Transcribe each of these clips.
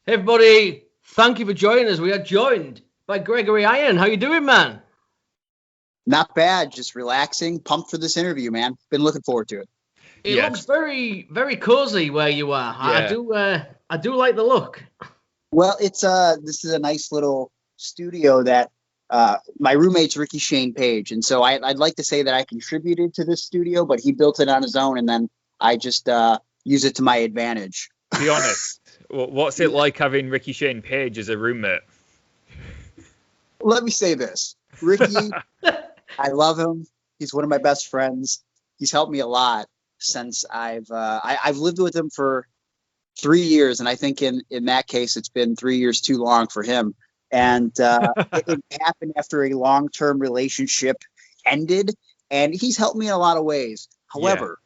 Hey everybody, thank you for joining us. We are joined by Gregory Iron. How you doing, man? Not bad, just relaxing, pumped for this interview, man. Been looking forward to it. It looks very, very cozy where you are. Yeah. I do like the look. Well, this is a nice little studio that my roommate's Ricky Shane Page, and so I'd like to say that I contributed to this studio, but he built it on his own, and then I just use it to my advantage. Be honest, what's it like having Ricky Shane Page as a roommate? Let me say this, Ricky, I love him. He's one of my best friends. He's helped me a lot since I've lived with him for 3 years, and I think in that case it's been 3 years too long for him. And it happened after a long-term relationship ended, and he's helped me in a lot of ways. However,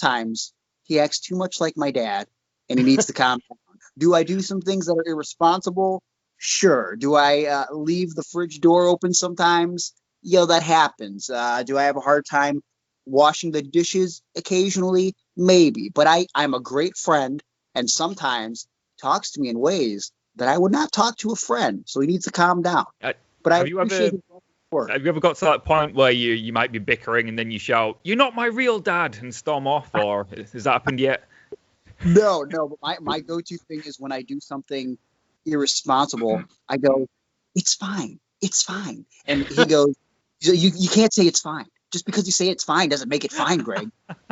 times he acts too much like my dad, and he needs to calm down. Do I do some things that are irresponsible? Sure. Do I leave the fridge door open sometimes? That happens. Do I have a hard time washing the dishes occasionally? Maybe. But I'm a great friend, and sometimes talks to me in ways that I would not talk to a friend. So he needs to calm down. Have you ever got to that point where you might be bickering and then you shout, "You're not my real dad," and storm off? Or has that happened yet? No. But my go-to thing is when I do something irresponsible, I go, "It's fine. It's fine." And he goes, you can't say it's fine. Just because you say it's fine doesn't make it fine, Greg.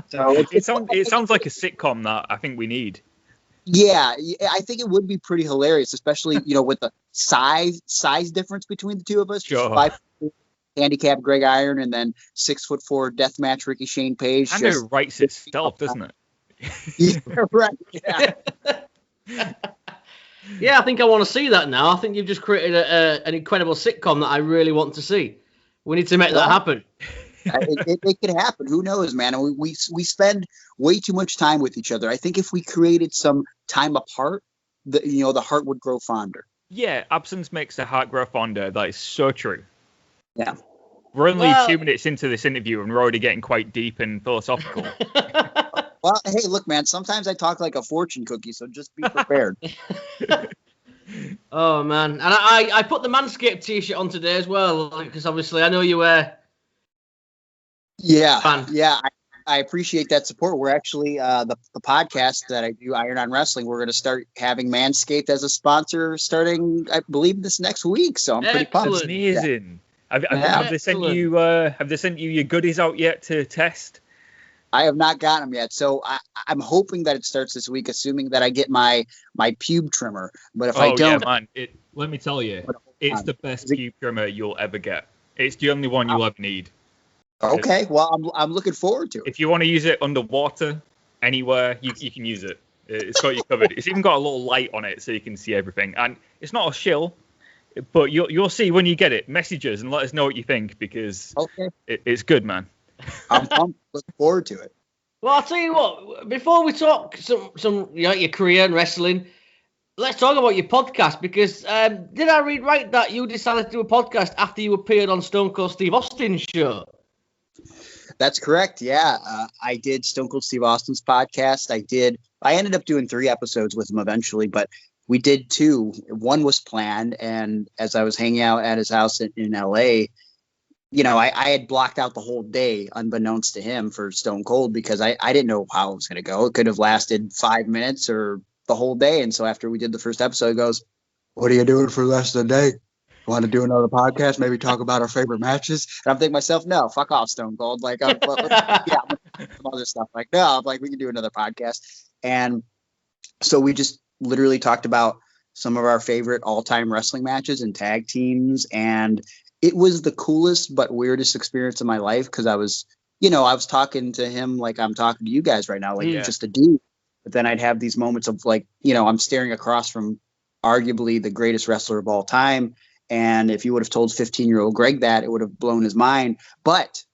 So it sounds like a sitcom that I think we need. Yeah, I think it would be pretty hilarious, especially with the size difference between the two of us. Sure. 5 handicap Greg Iron and then 6'4" deathmatch Ricky Shane Page. Kind of writes itself, doesn't it? Yeah, right. Yeah. Yeah, I think I want to see that now. I think you've just created an incredible sitcom that I really want to see. We need to make that happen. It could happen. Who knows, man? And we spend way too much time with each other. I think if we created some time apart, the heart would grow fonder. Yeah, absence makes the heart grow fonder. That is so true. Yeah. We're only 2 minutes into this interview and we're already getting quite deep and philosophical. Well, hey, look, man, sometimes I talk like a fortune cookie, so just be prepared. Oh, man. And I put the Manscaped t-shirt on today as well, because obviously I know you wear... Yeah, Fun. Yeah, I appreciate that support. We're actually, the podcast that I do, Iron on Wrestling, we're going to start having Manscaped as a sponsor starting, I believe, this next week, so I'm pretty pumped. That's amazing. Have they sent you your goodies out yet to test? I have not gotten them yet, so I'm hoping that it starts this week, assuming that I get my pube trimmer. But if I don't, man, let me tell you, it's the best pube trimmer you'll ever get. It's the only one you'll ever need. Okay, well, I'm looking forward to it. If you want to use it underwater, anywhere, you can use it. It's got you covered. It's even got a little light on it so you can see everything. And it's not a shill, but you'll see when you get it. Message us and let us know what you think, because it's good, man. I'm pumped. Looking forward to it. Well, I'll tell you what, before we talk some your career in wrestling, let's talk about your podcast, because did I read right that you decided to do a podcast after you appeared on Stone Cold Steve Austin's show? That's correct. Yeah. I did Stone Cold Steve Austin's podcast. I ended up doing 3 episodes with him eventually, but we did 2. One was planned. And as I was hanging out at his house in LA, I had blocked out the whole day unbeknownst to him for Stone Cold, because I didn't know how it was going to go. It could have lasted 5 minutes or the whole day. And so after we did the first episode, he goes, "What are you doing for the rest of the day? Want to do another podcast? Maybe talk about our favorite matches?" And I'm thinking to myself, no, fuck off, Stone Cold. Like, some other stuff. Like, no, we can do another podcast. And so we just literally talked about some of our favorite all-time wrestling matches and tag teams. And it was the coolest but weirdest experience of my life, because I was talking to him like I'm talking to you guys right now, like just a dude. But then I'd have these moments of like, I'm staring across from arguably the greatest wrestler of all time. And if you would have told 15-year-old Greg that, it would have blown his mind. But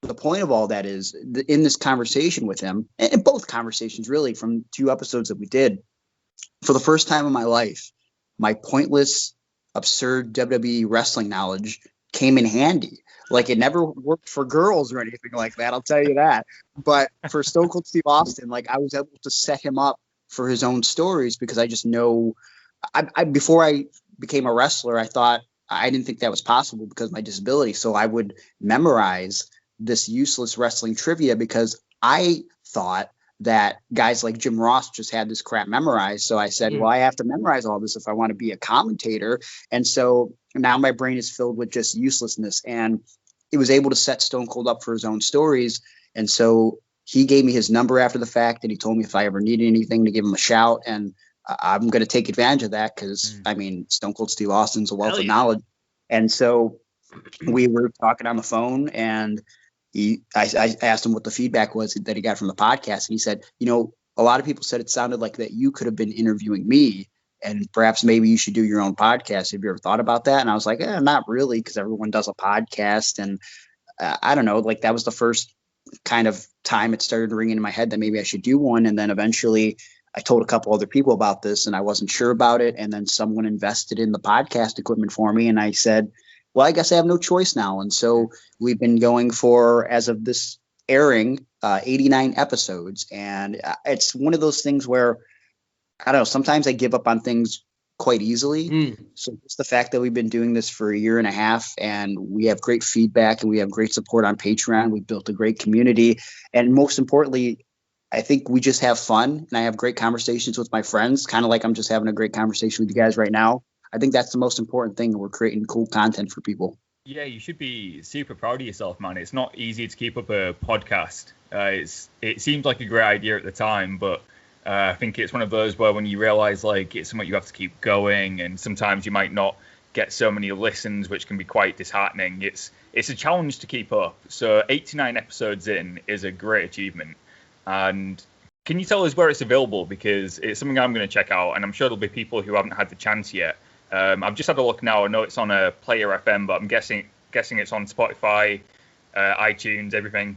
the point of all that is, in this conversation with him, and both conversations really from 2 episodes that we did, for the first time in my life, my pointless, absurd WWE wrestling knowledge came in handy. Like, it never worked for girls or anything like that, I'll tell you that. But for Stone Cold Steve Austin, like, I was able to set him up for his own stories, because I just know before I became a wrestler, I didn't think that was possible because of my disability. So I would memorize this useless wrestling trivia because I thought that guys like Jim Ross just had this crap memorized. So I said, well, I have to memorize all this if I want to be a commentator. And so now my brain is filled with just uselessness. And it was able to set Stone Cold up for his own stories. And so he gave me his number after the fact, and he told me if I ever needed anything to give him a shout. And I'm going to take advantage of that because, I mean, Stone Cold Steve Austin's a wealth of knowledge. And so we were talking on the phone, and I asked him what the feedback was that he got from the podcast. And he said, a lot of people said it sounded like that you could have been interviewing me, and perhaps maybe you should do your own podcast. Have you ever thought about that? And I was like, not really, because everyone does a podcast. And I don't know, like that was the first kind of time it started ringing in my head that maybe I should do one. And then eventually I told a couple other people about this, and I wasn't sure about it. And then someone invested in the podcast equipment for me. And I said, well, I guess I have no choice now. And so we've been going for, as of this airing, 89 episodes. And it's one of those things where, I don't know, sometimes I give up on things quite easily. So it's the fact that we've been doing this for a year and a half, and we have great feedback, and we have great support on Patreon. We've built a great community. And most importantly, I think we just have fun, and I have great conversations with my friends, kind of like I'm just having a great conversation with you guys right now. I think that's the most important thing. We're creating cool content for people. Yeah, you should be super proud of yourself, man. It's not easy to keep up a podcast. It seems like a great idea at the time, but I think it's one of those where when you realize like it's something you have to keep going, and sometimes you might not get so many listens, which can be quite disheartening. It's a challenge to keep up. So 89 episodes in is a great achievement. And can you tell us where it's available? Because it's something I'm going to check out, and I'm sure there'll be people who haven't had the chance yet. I've just had a look now. I know it's on a Player FM, but I'm guessing it's on Spotify, iTunes, everything.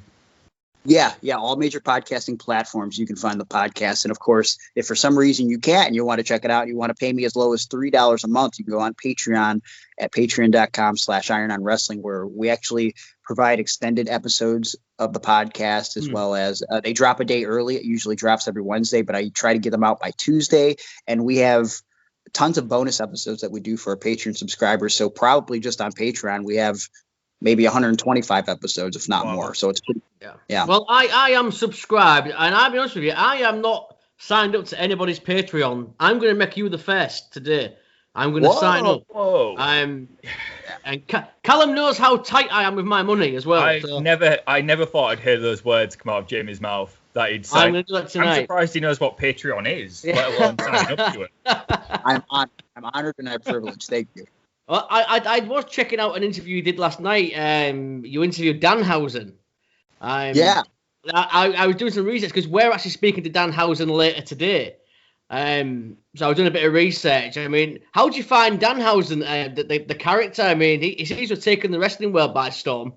Yeah, all major podcasting platforms you can find the podcast. And of course, if for some reason you can't and you want to check it out, you want to pay me as low as $3 a month, you can go on Patreon at patreon.com/irononwrestling, where we actually provide extended episodes of the podcast, as well as they drop a day early. It usually drops every Wednesday, but I try to get them out by Tuesday. And we have tons of bonus episodes that we do for our Patreon subscribers. So probably just on Patreon, we have maybe 125 episodes, if not more. So it's pretty, yeah. Well, I am subscribed, and I'll be honest with you, I am not signed up to anybody's Patreon. I'm going to make you the first today. I'm going to sign up. And Callum knows how tight I am with my money as well. I never thought I'd hear those words come out of Jamie's mouth. That he'd say. I'm going to do that tonight. I'm surprised he knows what Patreon is, let alone signing up to it. I'm honored and I'm privileged. Thank you. Well, I was checking out an interview you did last night. You interviewed Danhausen. Yeah. I was doing some research because we're actually speaking to Danhausen later today. So I was doing a bit of research. I mean, how did you find Danhausen, the character? I mean, he seems to have taken the wrestling world by storm.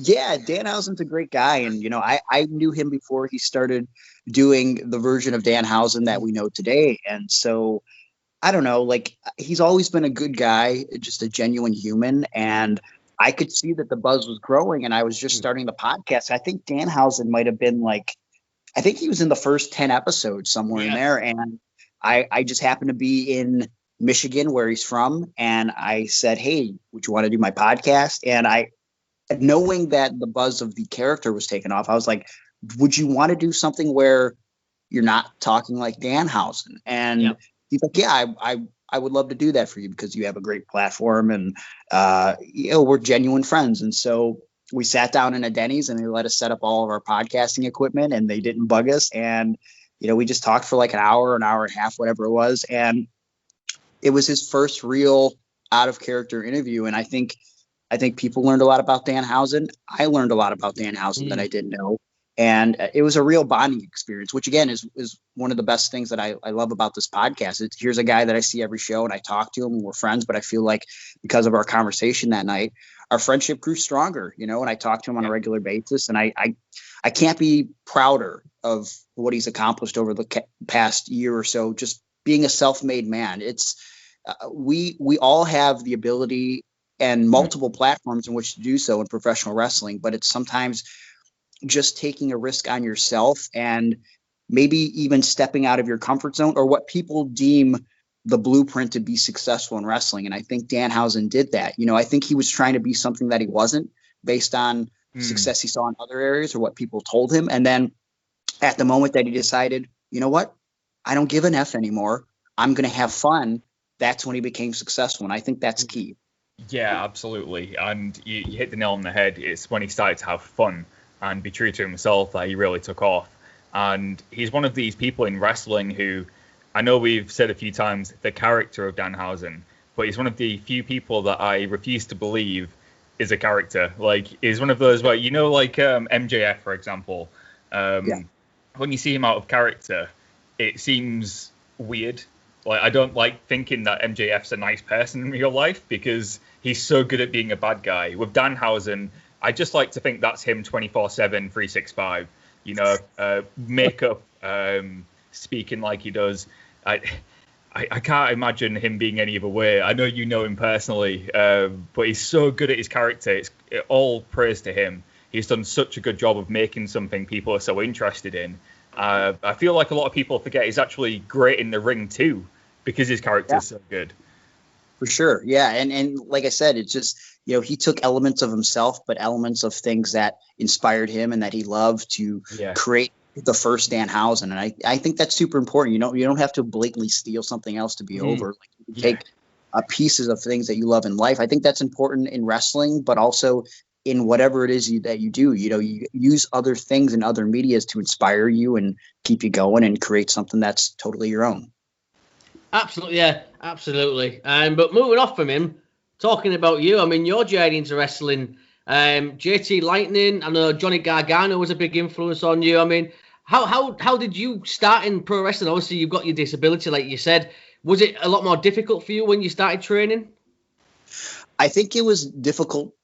Yeah, Danhausen's a great guy. And, I knew him before he started doing the version of Danhausen that we know today. And so, I don't know, like, he's always been a good guy, just a genuine human. And I could see that the buzz was growing, and I was just starting the podcast. I think Danhausen might have been I think he was in the first 10 episodes somewhere in there. And I just happened to be in Michigan, where he's from. And I said, hey, would you want to do my podcast? And knowing that the buzz of the character was taken off, I was like, would you want to do something where you're not talking like Danhausen? And he's like, yeah, I would love to do that for you because you have a great platform, and we're genuine friends. And so we sat down in a Denny's, and they let us set up all of our podcasting equipment, and they didn't bug us. And we just talked for like an hour and a half, whatever it was. And it was his first real out of character interview. And I think people learned a lot about Danhausen. I learned a lot about Danhausen that I didn't know. And it was a real bonding experience, which, again, is one of the best things that I love about this podcast. Here's a guy that I see every show, and I talk to him, and we're friends. But I feel like because of our conversation that night, our friendship grew stronger, and I talk to him on a regular basis. And I can't be prouder of what he's accomplished over the past year or so, just being a self-made man. It's we all have the ability and multiple platforms in which to do so in professional wrestling, but it's sometimes just taking a risk on yourself and maybe even stepping out of your comfort zone, or what people deem the blueprint to be successful in wrestling. And I think Danhausen did that. I think he was trying to be something that he wasn't based on success he saw in other areas or what people told him. And then at the moment that he decided, you know what, I don't give an F anymore, I'm going to have fun, that's when he became successful. And I think that's key. Yeah, absolutely. And you hit the nail on the head. It's when he started to have fun and be true to himself that he really took off. And he's one of these people in wrestling who, I know we've said a few times, the character of Danhausen, but he's one of the few people that I refuse to believe is a character. Like, he's one of those where, like MJF, for example, when you see him out of character, it seems weird. Like, I don't like thinking that MJF's a nice person in real life because he's so good at being a bad guy. With Danhausen, I just like to think that's him 24/7, 365. Makeup, speaking like he does. I can't imagine him being any other way. I know you know him personally, but he's so good at his character. It's all praise to him. He's done such a good job of making something people are so interested in. I feel like a lot of people forget he's actually great in the ring too, because his character is so good. For sure. Yeah. And like I said, it's just, he took elements of himself, but elements of things that inspired him and that he loved to create the first Danhausen. And I think that's super important. You don't have to blatantly steal something else to be over. Like, you can take pieces of things that you love in life. I think that's important in wrestling, but also in whatever it is that you do. You use other things and other medias to inspire you and keep you going and create something that's totally your own. Absolutely, yeah, absolutely. But moving off from him, talking about you, I mean, your journey into wrestling, JT Lightning, I know Johnny Gargano was a big influence on you. I mean, how did you start in pro wrestling? Obviously, you've got your disability, like you said. Was it a lot more difficult for you when you started training? I think it was difficult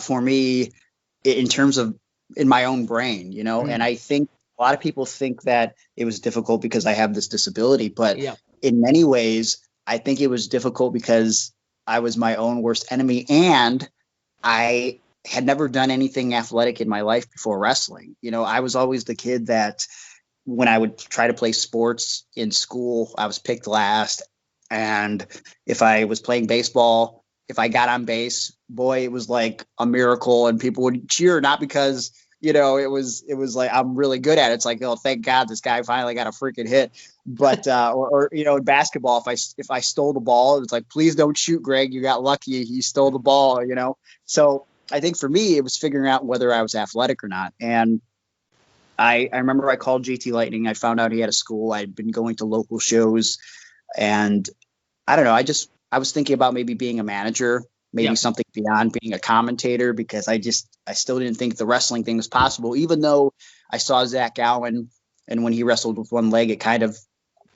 for me in terms of in my own brain, and I think a lot of people think that it was difficult because I have this disability, but in many ways, I think it was difficult because I was my own worst enemy and I had never done anything athletic in my life before wrestling. I was always the kid that when I would try to play sports in school, I was picked last. And if I was playing baseball, if I got on base, boy, it was like a miracle and people would cheer, not because, it was like, I'm really good at it. It's like, oh, thank God this guy finally got a freaking hit. But, or in basketball, if I stole the ball, it's like, please don't shoot, Greg. You got lucky. He stole the ball, So I think for me, it was figuring out whether I was athletic or not. And I remember I called JT Lightning. I found out he had a school. I'd been going to local shows and I don't know. I was thinking about maybe being a manager, maybe something beyond being a commentator, because I still didn't think the wrestling thing was possible, even though I saw Zach Allen and when he wrestled with one leg, it kind of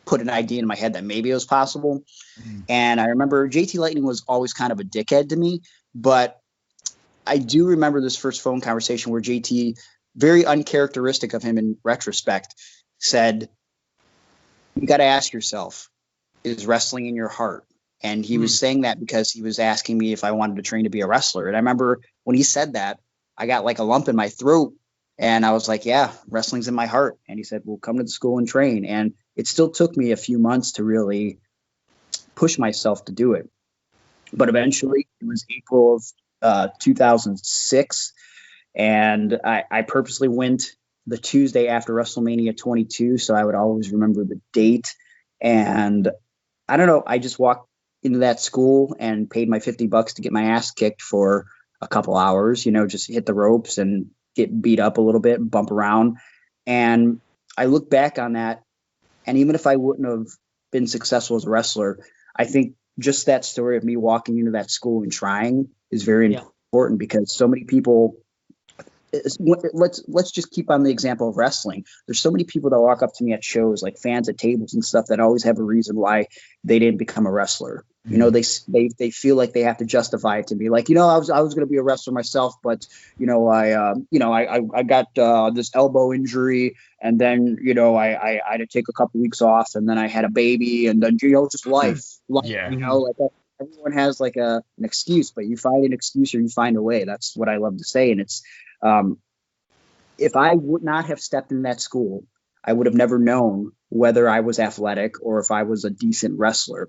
put an idea in my head that maybe it was possible. And I remember JT Lightning was always kind of a dickhead to me, but I do remember this first phone conversation where JT, very uncharacteristic of him in retrospect, said, you got to ask yourself, is wrestling in your heart? And he was saying that because he was asking me if I wanted to train to be a wrestler. And I remember when he said that, I got like a lump in my throat and I was like, yeah, wrestling's in my heart. And he said, well, come to the school and train. And it still took me a few months to really push myself to do it. But eventually it was April of 2006. And I purposely went the Tuesday after WrestleMania 22. So I would always remember the date. And I don't know, I just walked into that school and paid my $50 to get my ass kicked for a couple hours, just hit the ropes and get beat up a little bit and bump around. And I look back on that. And even if I wouldn't have been successful as a wrestler, I think just that story of me walking into that school and trying is very important because so many people, let's just keep on the example of wrestling. There's so many people that walk up to me at shows, like fans at tables and stuff, that always have a reason why they didn't become a wrestler. They feel like they have to justify it to me. Like, I was going to be a wrestler myself, but I got this elbow injury, and then I had to take a couple weeks off, and then I had a baby, and then just life. Everyone has like an excuse, but you find an excuse or you find a way. That's what I love to say, and it's. If I would not have stepped in that school, I would have never known whether I was athletic or if I was a decent wrestler.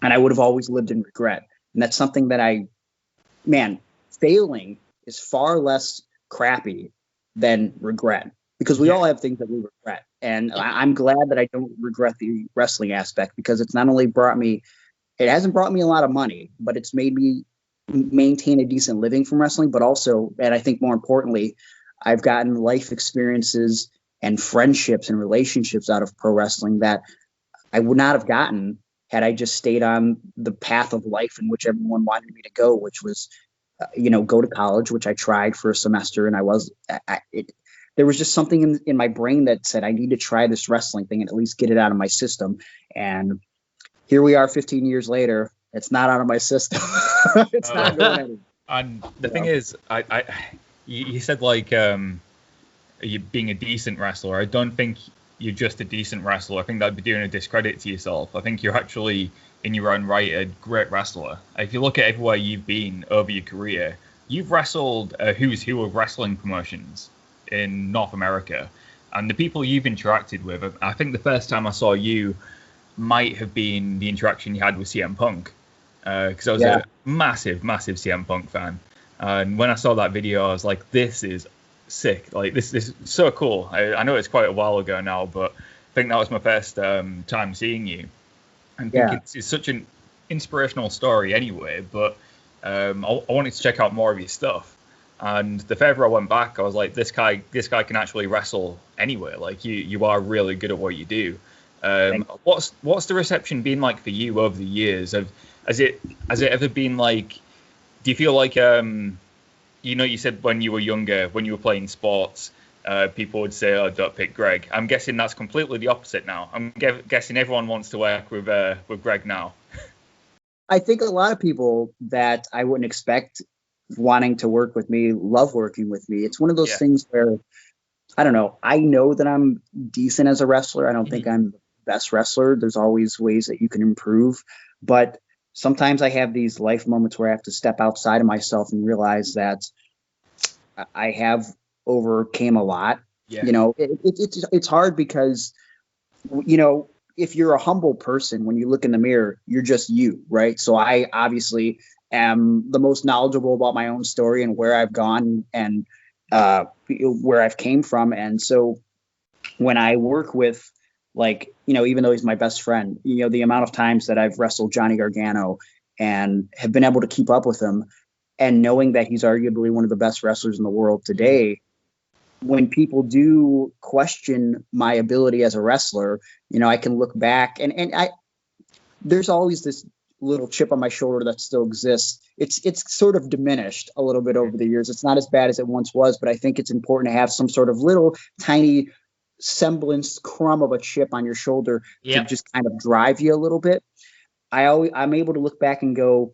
and I would have always lived in regret. And that's something that failing is far less crappy than regret, because we all have things that we regret. And I'm glad that I don't regret the wrestling aspect, because it's not only it hasn't brought me a lot of money, but it's made me maintain a decent living from wrestling. But also, and I think more importantly, I've gotten life experiences and friendships and relationships out of pro wrestling that I would not have gotten had I just stayed on the path of life in which everyone wanted me to go, which was, go to college, which I tried for a semester. And there was just something in my brain that said, I need to try this wrestling thing and at least get it out of my system. And here we are 15 years later. It's not out of my system. It's not going anywhere. And the thing is, you said you being a decent wrestler. I don't think you're just a decent wrestler. I think that'd be doing a discredit to yourself. I think you're actually, in your own right, a great wrestler. If you look at everywhere you've been over your career, you've wrestled a who's who of wrestling promotions in North America. And the people you've interacted with, I think the first time I saw you might have been the interaction you had with CM Punk. Because I was a massive CM Punk fan. And when I saw that video, I was like, this is sick. Like, this is so cool. I know it's quite a while ago now, but I think that was my first time seeing you. And I think it's such an inspirational story anyway, but I wanted to check out more of your stuff. And the further I went back, I was like, this guy can actually wrestle anywhere. Like, you are really good at what you do. What's the reception been like for you over the years? Has it ever been like, do you feel like, you said when you were younger, when you were playing sports, people would say, oh, don't pick Greg. I'm guessing that's completely the opposite now. I'm guessing everyone wants to work with Greg now. I think a lot of people that I wouldn't expect wanting to work with me love working with me. It's one of those things where, I don't know. I know that I'm decent as a wrestler. I don't think I'm the best wrestler. There's always ways that you can improve. But sometimes I have these life moments where I have to step outside of myself and realize that I have overcame a lot. Yeah. It's hard because, if you're a humble person, when you look in the mirror, you're just you, right? So I obviously am the most knowledgeable about my own story and where I've gone and where I've came from. And so when I work with, even though he's my best friend, the amount of times that I've wrestled Johnny Gargano and have been able to keep up with him, and knowing that he's arguably one of the best wrestlers in the world today, when people do question my ability as a wrestler, I can look back and there's always this little chip on my shoulder that still exists. It's sort of diminished a little bit over the years. It's not as bad as it once was, but I think it's important to have some sort of little tiny semblance crumb of a chip on your shoulder to just kind of drive you a little bit. I'm able to look back and go,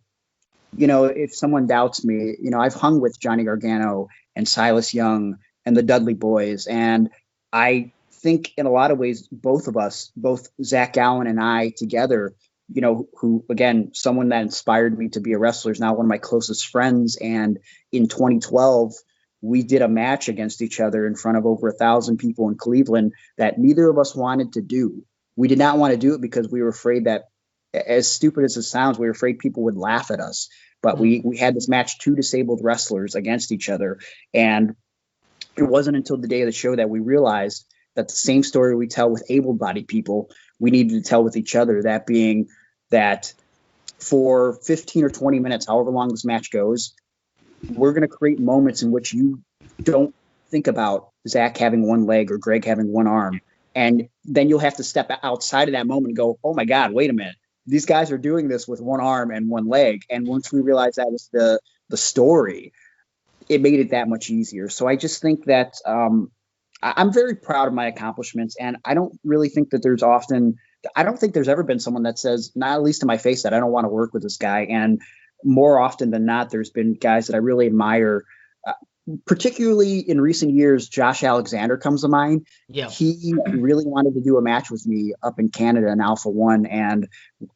if someone doubts me, I've hung with Johnny Gargano and Silas Young and the Dudley Boys. And I think in a lot of ways, both of us, both Zach Gallen and I together, who, again, someone that inspired me to be a wrestler is now one of my closest friends. And in 2012, we did a match against each other in front of over 1,000 people in Cleveland that neither of us wanted to do. We did not want to do it because we were afraid that, as stupid as it sounds, we were afraid people would laugh at us. But we had this match, 2 disabled wrestlers against each other. And it wasn't until the day of the show that we realized that the same story we tell with able-bodied people, we needed to tell with each other. That being that for 15 or 20 minutes, however long this match goes, we're going to create moments in which you don't think about Zach having one leg or Greg having one arm. And then you'll have to step outside of that moment and go, oh my God, wait a minute. These guys are doing this with one arm and one leg. And once we realized that was the story, it made it that much easier. So I just think that I'm very proud of my accomplishments. And I don't really think that I don't think there's ever been someone that says, not at least to my face, that I don't want to work with this guy. And more often than not, there's been guys that I really admire, particularly in recent years. Josh Alexander comes to mind. Yeah. He really wanted to do a match with me up in Canada in Alpha One. And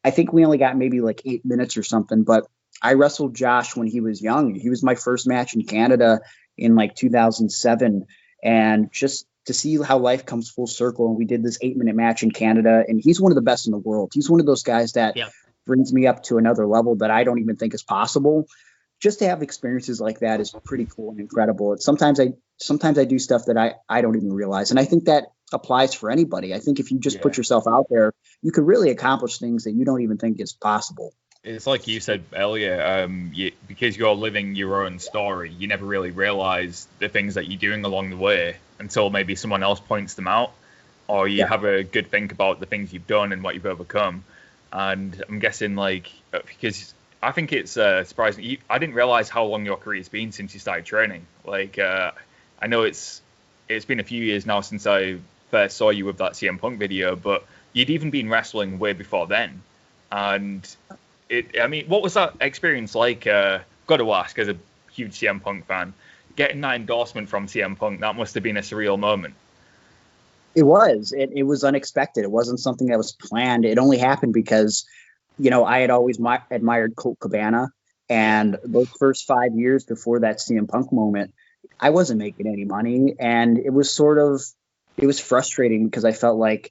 I think we only got maybe 8 minutes or something, but I wrestled Josh when he was young. He was my first match in Canada in 2007. And just to see how life comes full circle. And we did this 8-minute match in Canada, and he's one of the best in the world. He's one of those guys that brings me up to another level that I don't even think is possible. Just to have experiences like that is pretty cool and incredible. And sometimes I do stuff that I don't even realize. And I think that applies for anybody. I think if you just put yourself out there, you could really accomplish things that you don't even think is possible. It's like you said earlier, because you're living your own story, you never really realize the things that you're doing along the way until maybe someone else points them out, or you have a good think about the things you've done and what you've overcome. And I'm guessing, because I think it's surprising. I didn't realize how long your career's been since you started training. I know it's been a few years now since I first saw you with that CM Punk video, but you'd even been wrestling way before then. And what was that experience like? Got to ask, as a huge CM Punk fan, getting that endorsement from CM Punk, that must have been a surreal moment. It was. It was unexpected. It wasn't something that was planned. It only happened because, I had always admired Colt Cabana, and those first 5 years before that CM Punk moment, I wasn't making any money, and it was frustrating because I felt like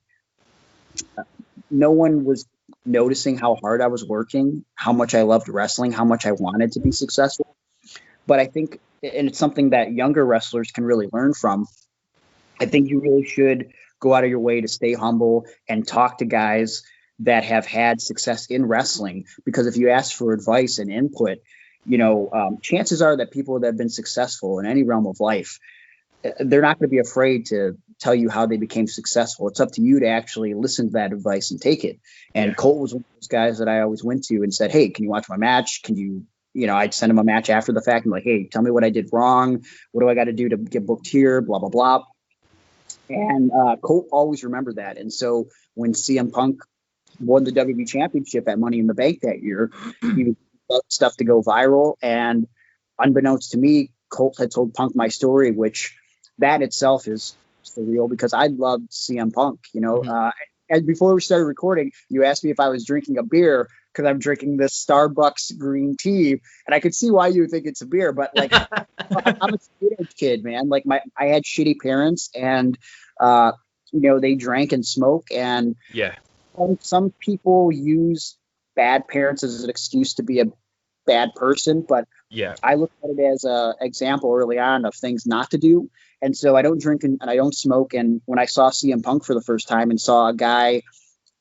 no one was noticing how hard I was working, how much I loved wrestling, how much I wanted to be successful. But I think, and it's something that younger wrestlers can really learn from, I think you really should go out of your way to stay humble and talk to guys that have had success in wrestling. Because if you ask for advice and input, chances are that people that have been successful in any realm of life, they're not going to be afraid to tell you how they became successful. It's up to you to actually listen to that advice and take it. And Colt was one of those guys that I always went to and said, hey, can you watch my match? Can you, I'd send him a match after the fact and like, hey, tell me what I did wrong. What do I got to do to get booked here? Blah, blah, blah. And Colt always remembered that. And so when CM Punk won the WWE Championship at Money in the Bank that year, he was stuff to go viral. And unbeknownst to me, Colt had told Punk my story, which that itself is surreal because I loved CM Punk. And before we started recording, you asked me if I was drinking a beer because I'm drinking this Starbucks green tea, and I could see why you would think it's a beer. But I'm a straight kid, man. I had shitty parents, and they drank and smoke, and some people use bad parents as an excuse to be a bad person, but I look at it as an example early on of things not to do. And so I don't drink and I don't smoke. And when I saw CM Punk for the first time and saw a guy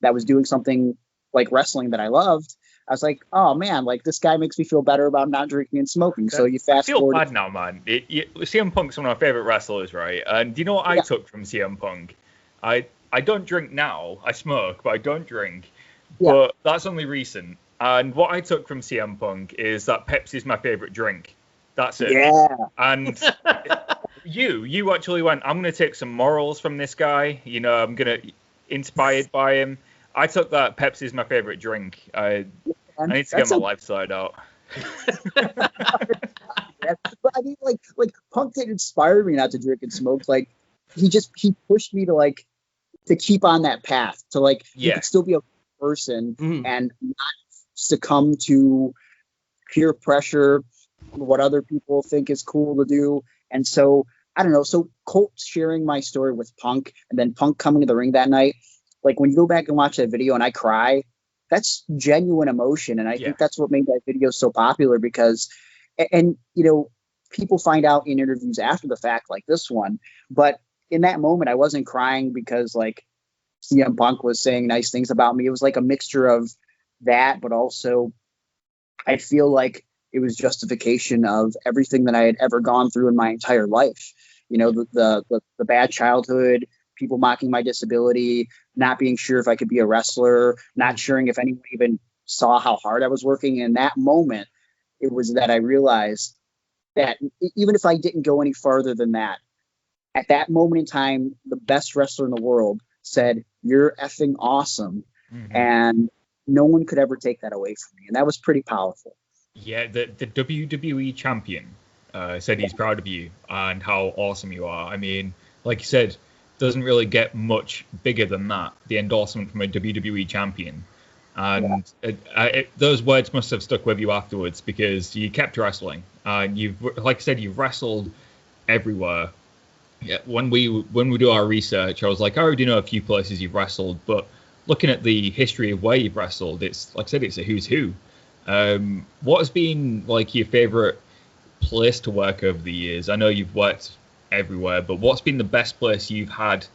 that was doing something like wrestling that I loved, I was like, oh man, this guy makes me feel better about not drinking and smoking. So you fast forward. I feel bad now, man. CM Punk's one of my favorite wrestlers, right? And do you know what I took from CM Punk? I don't drink now. I smoke, but I don't drink. Yeah. But that's only recent. And what I took from CM Punk is that Pepsi's my favorite drink. That's it. Yeah. And you actually went, I'm going to take some morals from this guy. I'm going to inspired by him. I took that Pepsi's my favorite drink. I need to get my life side out. But I mean, Punk didn't inspire me not to drink and smoke. He pushed me to keep on that path to you could still be a person and not succumb to peer pressure, what other people think is cool to do. And so I don't know. So Colt sharing my story with Punk, and then Punk coming to the ring that night. When you go back and watch that video and I cry, that's genuine emotion. And I think that's what made that video so popular because, people find out in interviews after the fact like this one, but in that moment, I wasn't crying because CM Punk was saying nice things about me. It was a mixture of that, but also I feel like it was justification of everything that I had ever gone through in my entire life. The bad childhood, people mocking my disability, not being sure if I could be a wrestler, not sure if anyone even saw how hard I was working. In that moment, it was that I realized that even if I didn't go any farther than that, at that moment in time, the best wrestler in the world said, "You're effing awesome." Mm-hmm. And no one could ever take that away from me. And that was pretty powerful. Yeah, the WWE champion said he's proud of you and how awesome you are. I mean, like you said, doesn't really get much bigger than that, the endorsement from a WWE champion. And those words must have stuck with you afterwards because you kept wrestling. And like I said, you've wrestled everywhere. Yeah, when we do our research, I was like, I already know a few places you've wrestled, but looking at the history of where you've wrestled, it's like I said, it's a who's who. What has been like your favorite place to work over the years? I know you've worked everywhere, but what's been the best place you've had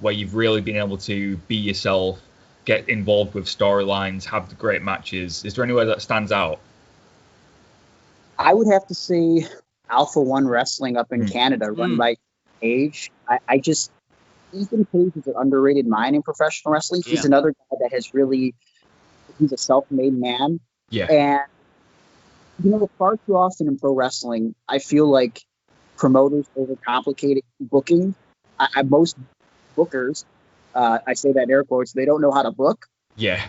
where you've really been able to be yourself, get involved with storylines, have the great matches? Is there anywhere that stands out? I would have to say Alpha One Wrestling up in Canada, run by Page. I just, Ethan Page is an underrated mind in professional wrestling. He's another guy that has really, he's a self-made man. Yeah. And, you know, far too often in pro wrestling, I feel like promoters overcomplicate booking. Most bookers, I say that in air quotes, they don't know how to book. Yeah.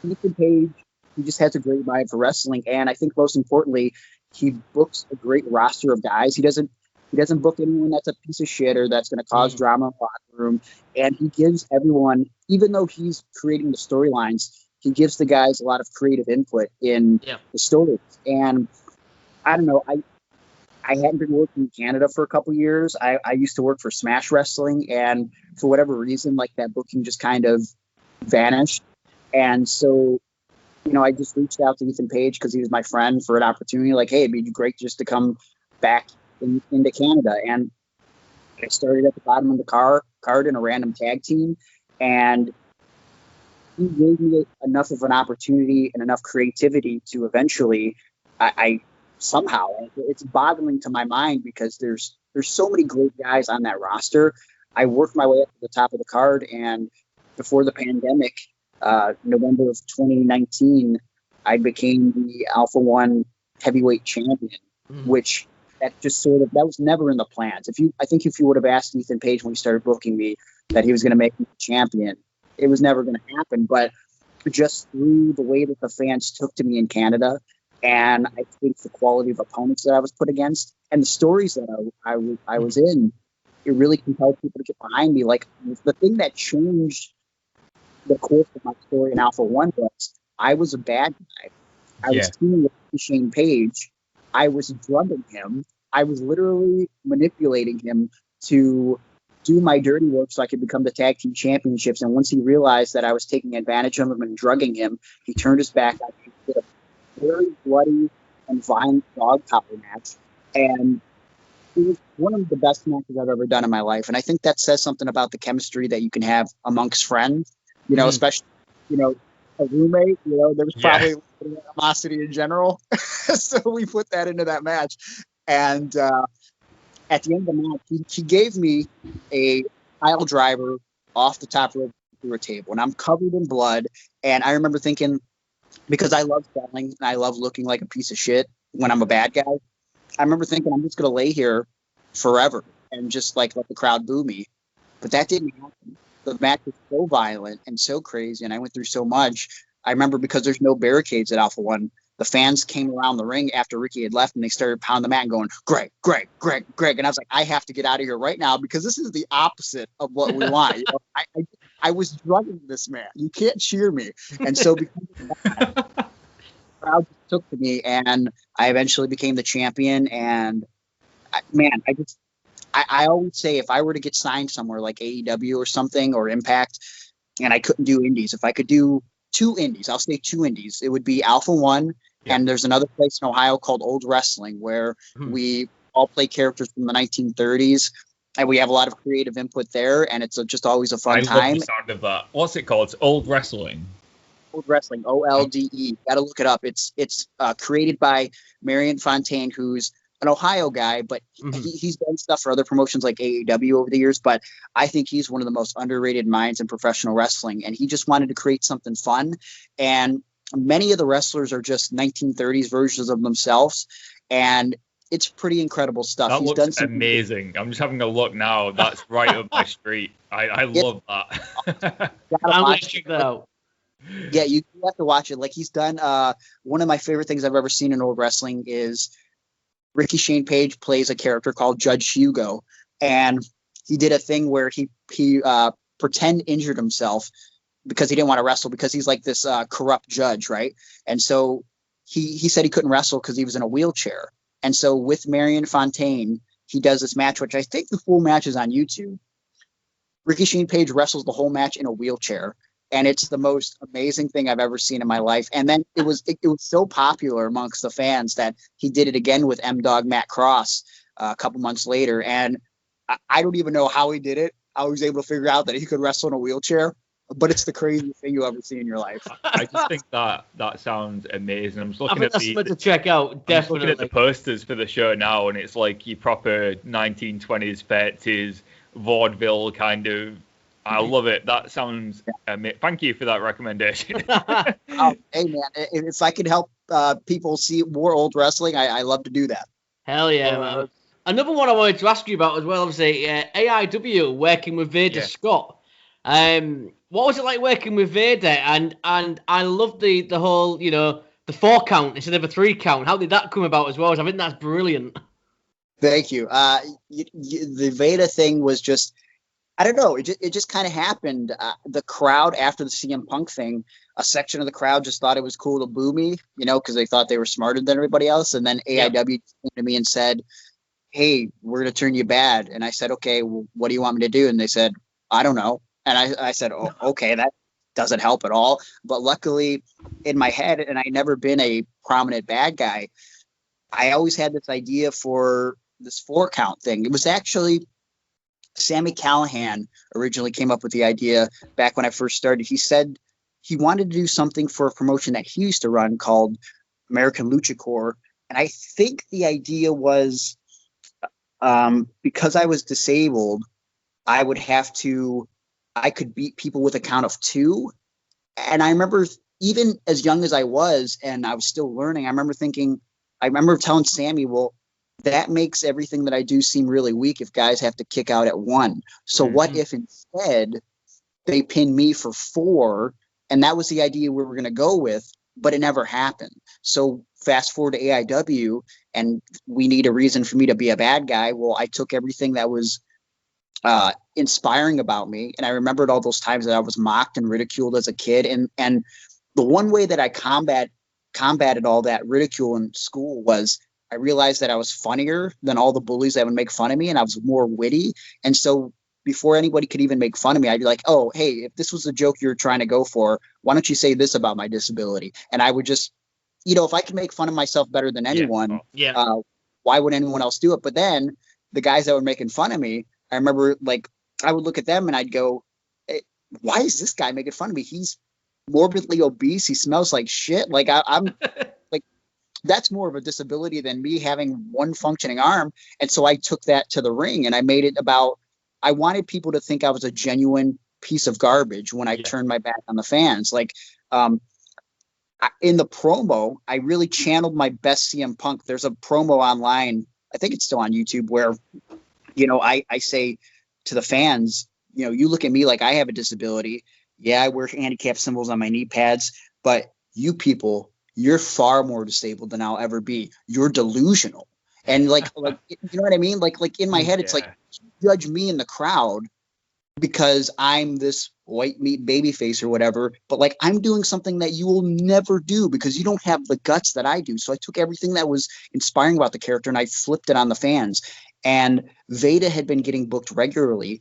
Ethan Page, he just has a great mind for wrestling, and I think most importantly, he books a great roster of guys. He doesn't book anyone that's a piece of shit or that's going to cause drama in the locker room. And he gives everyone, even though he's creating the storylines, he gives the guys a lot of creative input in the stories. And I don't know, I hadn't been working in Canada for a couple years. I used to work for Smash Wrestling, and for whatever reason, like, that booking just kind of vanished. And so, you know, I just reached out to Ethan Page because he was my friend for an opportunity. Like, hey, it'd be great just to come back into Canada. And I started at the bottom of the card in a random tag team. And he gave me enough of an opportunity and enough creativity to eventually, I somehow, it's boggling to my mind because there's so many great guys on that roster. I worked my way up to the top of the card, and before the pandemic, November of 2019, I became the Alpha One heavyweight champion, which that was never in the plans. I think if you would have asked Ethan Page when he started booking me that he was going to make me champion, it was never going to happen. But just through the way that the fans took to me in Canada, and I think the quality of opponents that I was put against and the stories that I was in, it really compelled people to get behind me. Like, the thing that changed the course of my story in Alpha One was I was a bad guy. I was teaming with Shane Page. I was drugging him. I was literally manipulating him to do my dirty work so I could become the tag team championships. And once he realized that I was taking advantage of him and drugging him, he turned his back on me. He did a very bloody and violent dog collar match. And it was one of the best matches I've ever done in my life. And I think that says something about the chemistry that you can have amongst friends, you know, especially, you know, a roommate, you know, there was probably animosity in general. So we put that into that match. And at the end of the match, he gave me a pile driver off the top rope through a table, and I'm covered in blood. And I remember thinking, because I love selling and I love looking like a piece of shit when I'm a bad guy, I remember thinking I'm just going to lay here forever and just like let the crowd boo me. But that didn't happen. The match was so violent and so crazy, and I went through so much. I remember, because there's no barricades at Alpha One, the fans came around the ring after Ricky had left, and they started pounding the mat and going, Greg, Greg, Greg, Greg. And I was like, I have to get out of here right now because this is the opposite of what we want. You know, I was drugging this man. You can't cheer me. And so because of that, the crowd took to me, and I eventually became the champion. And I always say, if I were to get signed somewhere like AEW or something, or Impact, and I couldn't do indies, if I could do 2 indies, I'll say 2 indies, it would be Alpha One. And there's another place in Ohio called Old Wrestling where we all play characters from the 1930s, and we have a lot of creative input there, and it's just always a fun time. I love the sound of that. What's it called? It's Old Wrestling. Old Wrestling, OLDE. Got to look it up. It's created by Marion Fontaine, who's an Ohio guy, but he's done stuff for other promotions like AEW over the years. But I think he's one of the most underrated minds in professional wrestling, and he just wanted to create something fun. And many of the wrestlers are just 1930s versions of themselves, and it's pretty incredible stuff. That looks amazing. I'm just having a look now. That's right up my street. I love that. I'm going to check that out. Yeah, you have to watch it. Like, he's done one of my favorite things I've ever seen in Old Wrestling is Ricky Shane Page plays a character called Judge Hugo, and he did a thing where he pretend injured himself because he didn't want to wrestle because he's like this corrupt judge, right? And so he said he couldn't wrestle because he was in a wheelchair. And so with Marion Fontaine, he does this match, which I think the full match is on YouTube. Ricky Shane Page wrestles the whole match in a wheelchair, and it's the most amazing thing I've ever seen in my life. And then it was so popular amongst the fans that he did it again with M-Dog Matt Cross a couple months later, and I don't even know how he did it. I was able to figure out that he could wrestle in a wheelchair, but it's the craziest thing you'll ever see in your life. I just think that sounds amazing. I'm just looking that's something to check out. Definitely. Looking at the posters for the show now, and it's like your proper 1920s, 30s vaudeville kind of. I love it. That sounds amazing. Thank you for that recommendation. Hey man, if I could help people see more old wrestling, I love to do that. Hell yeah, man. Another one I wanted to ask you about as well, obviously, AIW working with Vader Scott. What was it like working with Vader? And I love the whole, the 4 count instead of a 3 count. How did that come about as well? I think that's brilliant. Thank you. The Vader thing was just, I don't know. It just kind of happened. The crowd after the CM Punk thing, a section of the crowd just thought it was cool to boo me, because they thought they were smarter than everybody else. And then AIW came to me and said, "Hey, we're going to turn you bad." And I said, "Okay, well, what do you want me to do?" And they said, "I don't know." And I said, "Oh, okay, that doesn't help at all." But luckily in my head, and I never been a prominent bad guy, I always had this idea for this 4 count thing. It was actually Sami Callihan originally came up with the idea back when I first started. He said he wanted to do something for a promotion that he used to run called American Lucha Corps. And I think the idea was because I was disabled, I could beat people with a count of 2. And I remember even as young as I was, and I was still learning, I remember telling Sammy, well, that makes everything that I do seem really weak if guys have to kick out at 1. So what if instead they pin me for 4? And that was the idea we were going to go with, but it never happened. So fast forward to AIW, and we need a reason for me to be a bad guy. Well, I took everything that was inspiring about me, and I remembered all those times that I was mocked and ridiculed as a kid. And the one way that I combated all that ridicule in school was I realized that I was funnier than all the bullies that would make fun of me, and I was more witty. And so before anybody could even make fun of me, I'd be like, "Oh, hey, if this was a joke you're trying to go for, why don't you say this about my disability?" And I would just, if I could make fun of myself better than anyone, why would anyone else do it? But then the guys that were making fun of me, I remember, I would look at them and I'd go, hey, why is this guy making fun of me? He's morbidly obese. He smells like shit. I'm that's more of a disability than me having one functioning arm. And so I took that to the ring, and I made it about, I wanted people to think I was a genuine piece of garbage when I turned my back on the fans. In the promo, I really channeled my best CM Punk. There's a promo online, I think it's still on YouTube, where, I say to the fans, you look at me like I have a disability. Yeah, I wear handicap symbols on my knee pads, but you people, you're far more disabled than I'll ever be. You're delusional. And you know what I mean? Like in my head, it's like, judge me in the crowd because I'm this white meat baby face or whatever, but I'm doing something that you will never do because you don't have the guts that I do. So I took everything that was inspiring about the character and I flipped it on the fans. And Veda had been getting booked regularly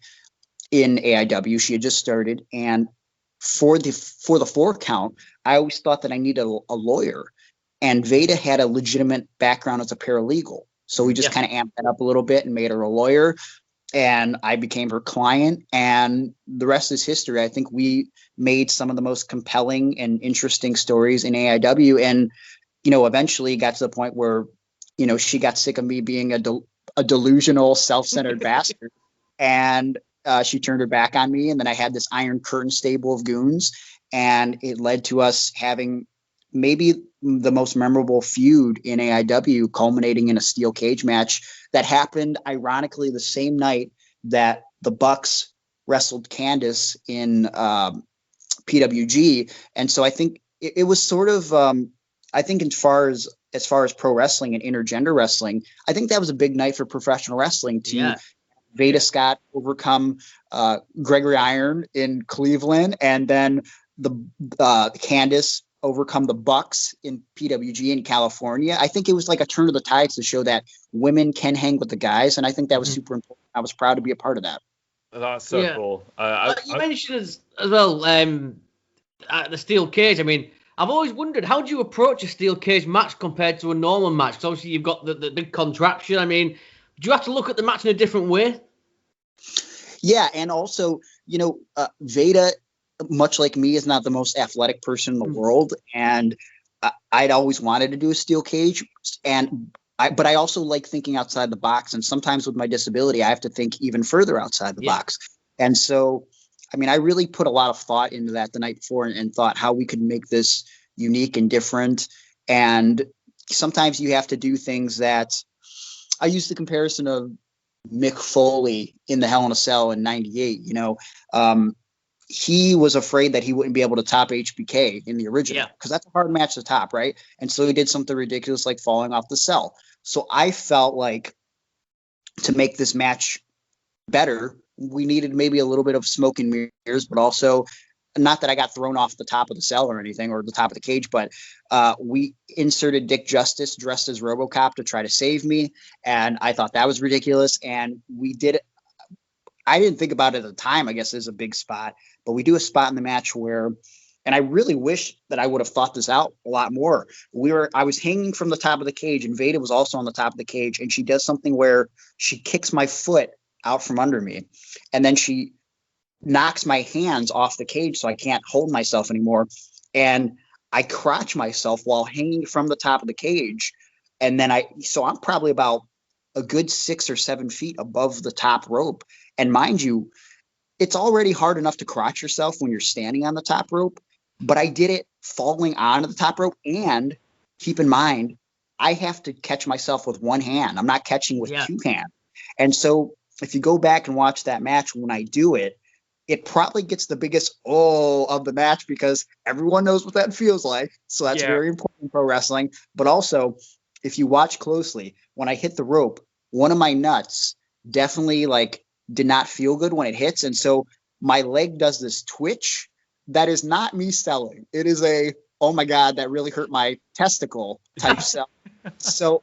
in AIW. She had just started, and for the 4 count, I always thought that I needed a lawyer, and Veda had a legitimate background as a paralegal. So we just kind of amped that up a little bit and made her a lawyer, and I became her client, and the rest is history. I think we made some of the most compelling and interesting stories in AIW, and, eventually got to the point where, she got sick of me being a delusional, self-centered bastard, and she turned her back on me. And then I had this Iron Curtain stable of goons, and it led to us having maybe the most memorable feud in AIW, culminating in a steel cage match that happened ironically the same night that the Bucks wrestled Candice in PWG. And so I think it was sort of, I think as far as pro wrestling and intergender wrestling, I think that was a big night for professional wrestling to Veda Scott overcome Gregory Iron in Cleveland, and then the Candice overcome the Bucks in PWG in California. I think it was like a turn of the tides to show that women can hang with the guys, and I think that was super important. I was proud to be a part of that. That's so cool. You mentioned as well the steel cage. I mean, I've always wondered, how do you approach a steel cage match compared to a normal match? Because obviously you've got the big contraption. I mean, do you have to look at the match in a different way? Yeah, and also, Veda, much like me, is not the most athletic person in the world, and I'd always wanted to do a steel cage, but I also like thinking outside the box, and sometimes with my disability, I have to think even further outside the box. And so, I mean, I really put a lot of thought into that the night before and thought how we could make this unique and different. And sometimes you have to do things that I use the comparison of Mick Foley in the Hell in a Cell in '98. He was afraid that he wouldn't be able to top HBK in the original because that's a hard match to top, right? And so he did something ridiculous like falling off the cell. So I felt like to make this match better, we needed maybe a little bit of smoke and mirrors, but also not that I got thrown off the top of the cell or anything or the top of the cage, but we inserted Dick Justice dressed as RoboCop to try to save me. And I thought that was ridiculous. And we did it. I didn't think about it at the time, I guess, is a big spot, but we do a spot in the match where, and I really wish that I would have thought this out a lot more. I was hanging from the top of the cage and Veda was also on the top of the cage. And she does something where she kicks my foot out from under me. And then she knocks my hands off the cage so I can't hold myself anymore. And I crotch myself while hanging from the top of the cage. And then so I'm probably about a good 6 or 7 feet above the top rope. And mind you, it's already hard enough to crotch yourself when you're standing on the top rope, but I did it falling onto the top rope. And keep in mind, I have to catch myself with one hand. I'm not catching with two hands. And so if you go back and watch that match, when I do it, it probably gets the biggest of the match because everyone knows what that feels like. So that's very important in pro wrestling. But also, if you watch closely, when I hit the rope, one of my nuts definitely did not feel good when it hits. And so my leg does this twitch that is not me selling. It is oh my God, that really hurt my testicle type sell. So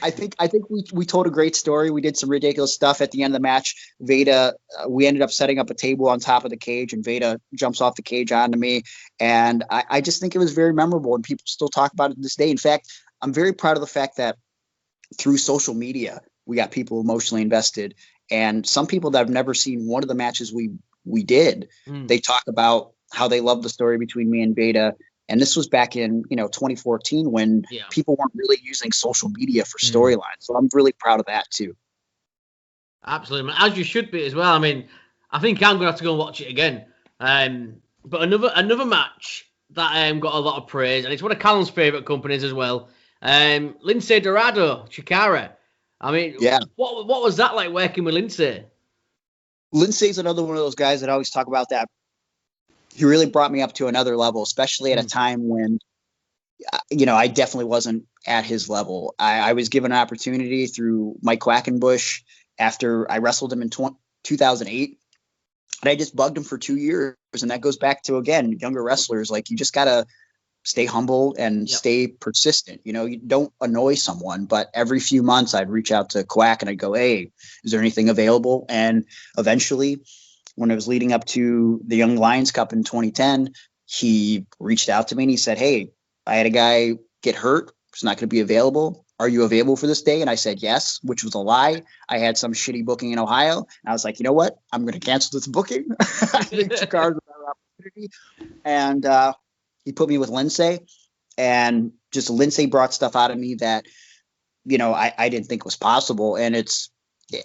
I think we told a great story. We did some ridiculous stuff at the end of the match. Veda, we ended up setting up a table on top of the cage and Veda jumps off the cage onto me. And I just think it was very memorable and people still talk about it to this day. In fact, I'm very proud of the fact that through social media, we got people emotionally invested. And some people that have never seen one of the matches we did, they talk about how they love the story between me and Veda. And this was back in 2014 when people weren't really using social media for storylines. So I'm really proud of that too. Absolutely, as you should be as well. I mean, I think I'm gonna have to go and watch it again. But another match that got a lot of praise, and it's one of Callum's favorite companies as well. Lince Dorado, Chikara. I mean, what was that like working with Lince? Lince's another one of those guys that I always talk about that. He really brought me up to another level, especially at a time when, I definitely wasn't at his level. I was given an opportunity through Mike Quackenbush after I wrestled him in 2008. And I just bugged him for 2 years. And that goes back to, again, younger wrestlers. You just got to stay humble and stay persistent. You don't annoy someone, but every few months I'd reach out to Quack and I'd go, hey, is there anything available? And eventually, when it was leading up to the Young Lions Cup in 2010, he reached out to me and he said, hey, I had a guy get hurt. It's not going to be available. Are you available for this day? And I said, yes, which was a lie. I had some shitty booking in Ohio. And I was like, you know what? I'm going to cancel this booking. I think Chikara's a better opportunity. And he put me with Lince, and just Lince brought stuff out of me that, I didn't think was possible. And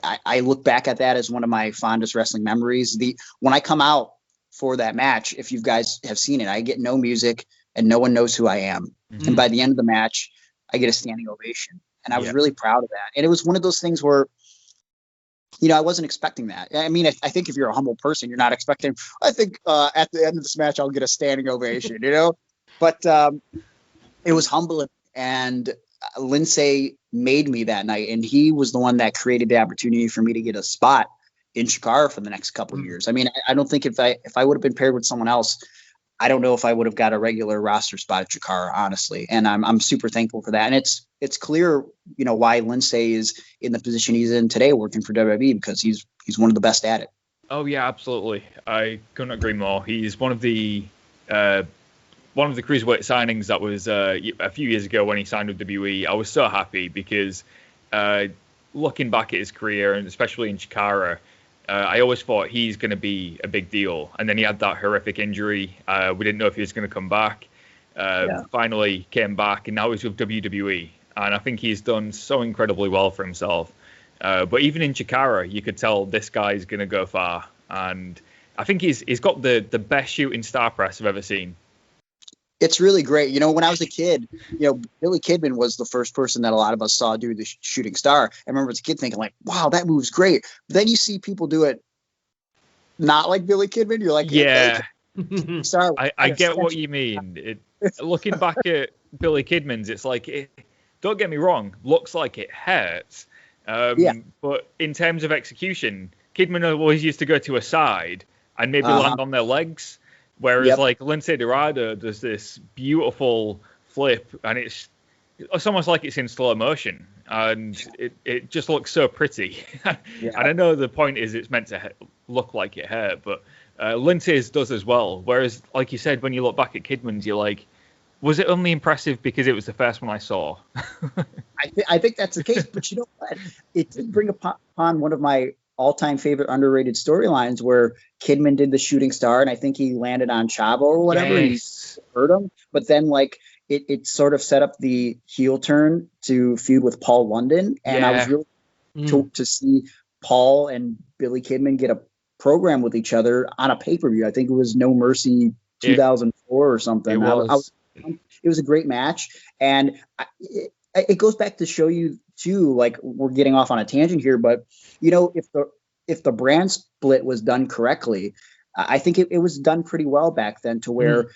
I look back at that as one of my fondest wrestling memories. When I come out for that match, if you guys have seen it, I get no music and no one knows who I am. Mm-hmm. And by the end of the match, I get a standing ovation. And I was really proud of that. And it was one of those things where, I wasn't expecting that. I mean, I think if you're a humble person, you're not expecting, I think at the end of this match, I'll get a standing ovation, But it was humbling. And Lince made me that night, and he was the one that created the opportunity for me to get a spot in Chikara for the next couple of years. I mean, I don't think if I would have been paired with someone else, I don't know if I would have got a regular roster spot at Chikara, honestly. And I'm super thankful for that. And it's clear, why Lince is in the position he's in today, working for WWE, because he's one of the best at it. Oh yeah, absolutely. I couldn't agree more. He's one of the one of the cruiserweight signings that was a few years ago when he signed with WWE. I was so happy because looking back at his career, and especially in Chikara, I always thought he's going to be a big deal. And then he had that horrific injury. We didn't know if he was going to come back. Finally came back, and now he's with WWE. And I think he's done so incredibly well for himself. But even in Chikara, you could tell this guy's going to go far. And I think he's got the best shooting star press I've ever seen. It's really great. You know, when I was a kid, Billy Kidman was the first person that a lot of us saw do the shooting star. I remember as a kid thinking like, wow, that move's great. But then you see people do it not like Billy Kidman. You're like, yeah, star. I get what you mean. Looking back at Billy Kidman's, it's like, don't get me wrong, looks like it hurts. But in terms of execution, Kidman always used to go to a side and maybe land on their legs. Whereas like Lince Dorado does this beautiful flip, and it's almost like it's in slow motion, and it just looks so pretty. And I know the point is it's meant to look like it hurt, but Lince's does as well. Whereas, like you said, when you look back at Kidman's, you're like, was it only impressive because it was the first one I saw? I think that's the case, but you know what? It did bring upon one of my all-time favorite underrated storylines where Kidman did the shooting star, and I think he landed on Chavo or whatever, and he hurt him. But then like it sort of set up the heel turn to feud with Paul London, and I was really to see Paul and Billy Kidman get a program with each other on a pay-per-view. I think it was No Mercy 2004 or something. It was a great match, and it goes back to show you too, like we're getting off on a tangent here, but if the brand split was done correctly, I think it was done pretty well back then to where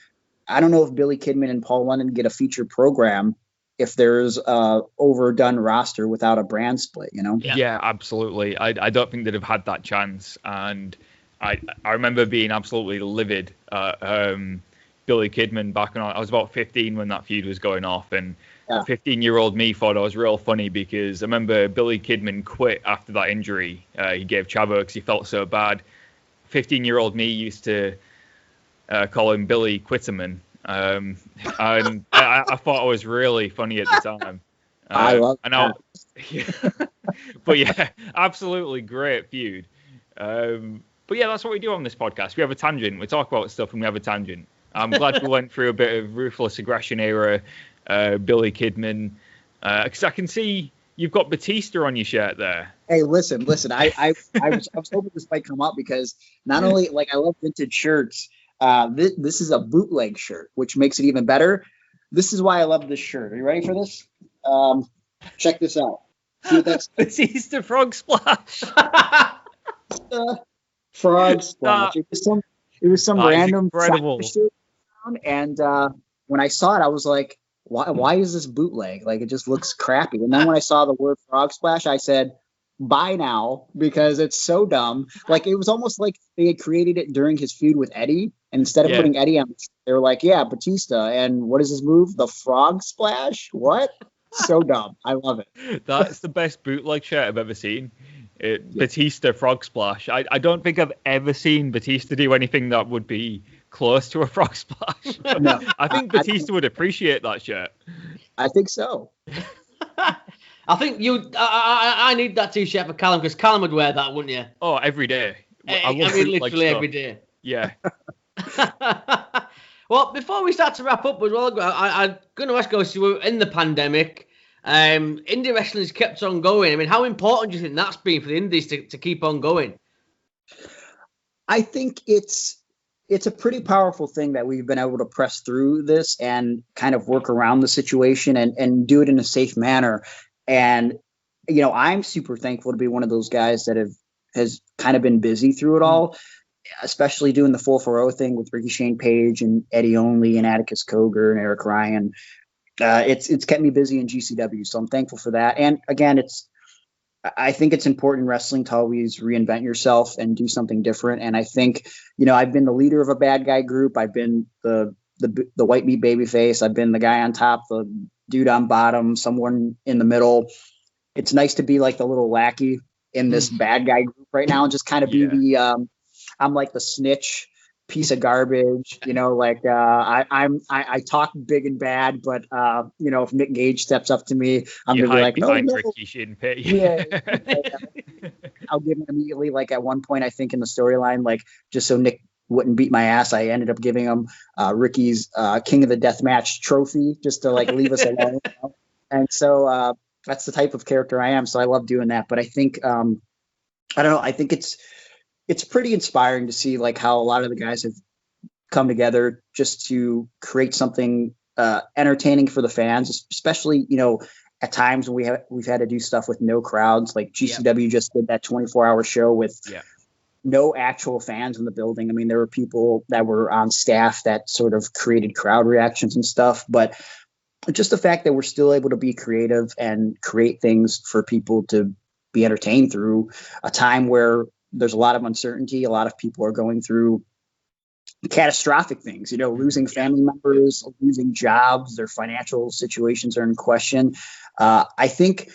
I don't know if Billy Kidman and Paul London get a featured program if there's a overdone roster without a brand split, Yeah, absolutely. I don't think they'd have had that chance. And I remember being absolutely livid. Billy Kidman back on. I was about 15 when that feud was going off, and 15-year-old me thought it was real funny because I remember Billy Kidman quit after that injury he gave Chavo because he felt so bad. 15-year-old me used to call him Billy Quitterman, and I thought it was really funny at the time. I love that. But yeah, absolutely great feud. But yeah, that's what we do on this podcast. We have a tangent. We talk about stuff and we have a tangent. I'm glad we went through a bit of Ruthless Aggression era, Billy Kidman, because I can see you've got Batista on your shirt there. Hey, listen. I was hoping this might come up because not only like I love vintage shirts, this is a bootleg shirt, which makes it even better. This is why I love this shirt. Are you ready for this? Check this out. See what that's Batista Frog Splash. Frog Splash. It was some random incredible shirt. And when I saw it, I was like, why is this bootleg? Like, it just looks crappy. And then when I saw the word Frog Splash, I said, buy now, because it's so dumb. Like, it was almost like they had created it during his feud with Eddie. And instead of putting Eddie on, they were like, yeah, Batista. And what is his move? The Frog Splash? What? So dumb. I love it. That's the best bootleg shirt I've ever seen. Batista Frog Splash. I don't think I've ever seen Batista do anything that would be close to a Frog Splash. No, I think Batista would appreciate that shirt. I think so. I think I need that t-shirt for Callum, because Callum would wear that, wouldn't you? Oh, every day. I mean, literally every day. Yeah. Well, before we start to wrap up as well, I'm going to ask you, so we're in the pandemic. Indie wrestling has kept on going. I mean, how important do you think that's been for the indies to keep on going? I think it's a pretty powerful thing that we've been able to press through this and kind of work around the situation and do it in a safe manner. And, I'm super thankful to be one of those guys that has kind of been busy through it all, especially doing the 440 thing with Ricky Shane Page and Eddie Only and Atticus Cogar and Eric Ryan. It's kept me busy in GCW, so I'm thankful for that. And again, I think it's important in wrestling to always reinvent yourself and do something different. And I think, I've been the leader of a bad guy group. I've been the white meat babyface. I've been the guy on top, the dude on bottom, someone in the middle. It's nice to be like the little lackey in this bad guy group right now and just kind of be I'm like the snitch piece of garbage, like I talk big and bad, but if Nick Gage steps up to me, I'm gonna be like, no, Ricky shouldn't pay. Yeah. I'll give him immediately. Like at one point, I think in the storyline, like just so Nick wouldn't beat my ass, I ended up giving him Ricky's King of the Deathmatch trophy just to like leave us alone. And so that's the type of character I am. So I love doing that. But I think I don't know. I think it's pretty inspiring to see like how a lot of the guys have come together just to create something entertaining for the fans, especially, at times when we've had to do stuff with no crowds. Like GCW just did that 24-hour show with no actual fans in the building. I mean, there were people that were on staff that sort of created crowd reactions and stuff, but just the fact that we're still able to be creative and create things for people to be entertained through a time where there's a lot of uncertainty. A lot of people are going through catastrophic things, losing family members, losing jobs, their financial situations are in question. I think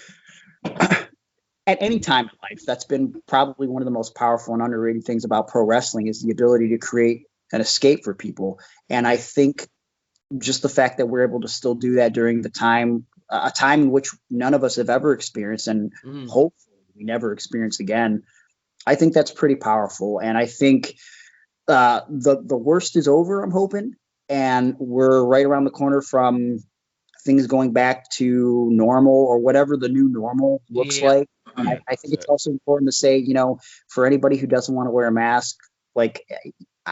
at any time in life, that's been probably one of the most powerful and underrated things about pro wrestling is the ability to create an escape for people. And I think just the fact that we're able to still do that during the time, a time in which none of us have ever experienced and hopefully we never experience again, I think that's pretty powerful. And I think the worst is over, I'm hoping, and we're right around the corner from things going back to normal or whatever the new normal looks like. And I think it's also important to say, for anybody who doesn't want to wear a mask, like